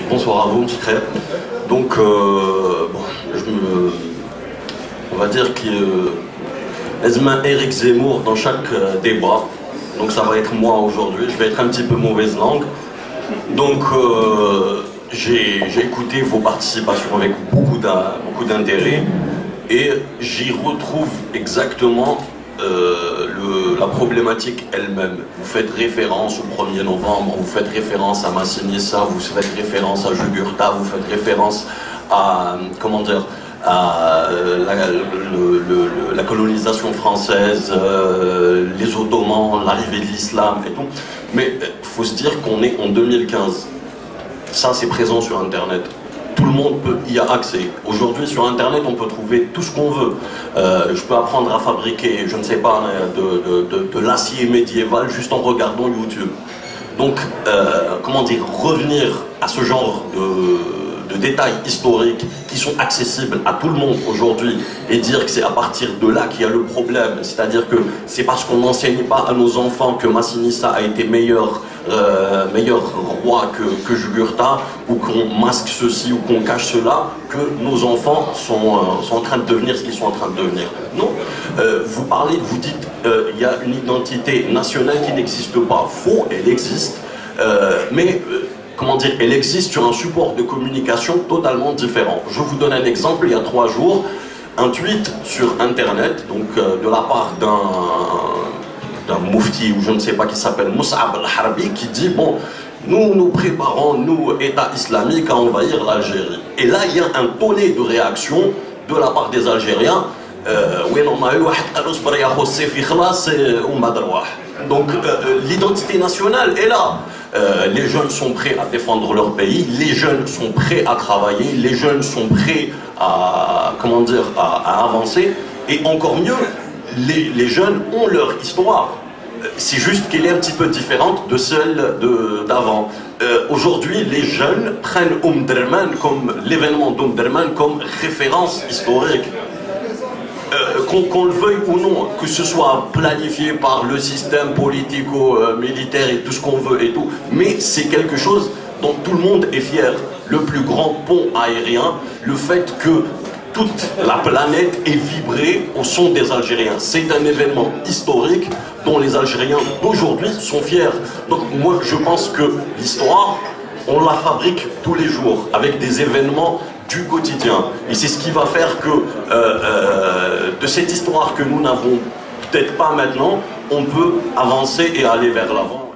Bonsoir à vous, monsieur Crêpe. Donc, on va dire que Éric Zemmour dans chaque débat. Donc ça va être moi aujourd'hui, je vais être un petit peu mauvaise langue. Donc j'ai écouté vos participations avec beaucoup d'intérêt et j'y retrouve exactement la problématique elle-même. Vous faites référence au 1er novembre, vous faites référence à Massinissa, vous faites référence à Jugurtha, vous faites référence à, comment dire, à la colonisation française, les Ottomans, l'arrivée de l'islam et tout. Mais il faut se dire qu'on est en 2015. Ça, c'est présent sur Internet. Tout le monde y a accès. Aujourd'hui, sur Internet, on peut trouver tout ce qu'on veut. Je peux apprendre à fabriquer, je ne sais pas, de l'acier médiéval juste en regardant YouTube. Donc, comment dire, revenir à ce genre de détails historiques qui sont accessibles à tout le monde aujourd'hui et dire que c'est à partir de là qu'il y a le problème, c'est-à-dire que c'est parce qu'on n'enseigne pas à nos enfants que Massinissa a été meilleur roi que Jugurtha, ou qu'on masque ceci ou qu'on cache cela, que nos enfants sont en train de devenir ce qu'ils sont en train de devenir. Non, vous dites il y a une identité nationale qui n'existe pas. Faux, elle existe, mais comment dire, elle existe sur un support de communication totalement différent. Je vous donne un exemple. Il y a 3 jours, un tweet sur Internet, donc de la part d'un moufti ou je ne sais pas qui s'appelle Mus'ab al-Harbi, qui dit bon, nous préparons, nous, État islamique, à envahir l'Algérie. Et là, il y a un tollé de réaction de la part des Algériens. Donc l'identité nationale est là. Les jeunes sont prêts à défendre leur pays, les jeunes sont prêts à travailler, les jeunes sont prêts à, comment dire, à avancer. Et encore mieux, les jeunes ont leur histoire. C'est juste qu'elle est un petit peu différente de celle d'avant. Aujourd'hui, les jeunes prennent comme l'événement d'Omdurman comme référence historique. Qu'on le veuille ou non, que ce soit planifié par le système politico-militaire et tout ce qu'on veut et tout, mais c'est quelque chose dont tout le monde est fier. Le plus grand pont aérien, le fait que toute la planète est vibrée au son des Algériens. C'est un événement historique dont les Algériens d'aujourd'hui sont fiers. Donc moi je pense que l'histoire, on la fabrique tous les jours avec des événements du quotidien. Et c'est ce qui va faire que de cette histoire que nous n'avons peut-être pas maintenant, on peut avancer et aller vers l'avant.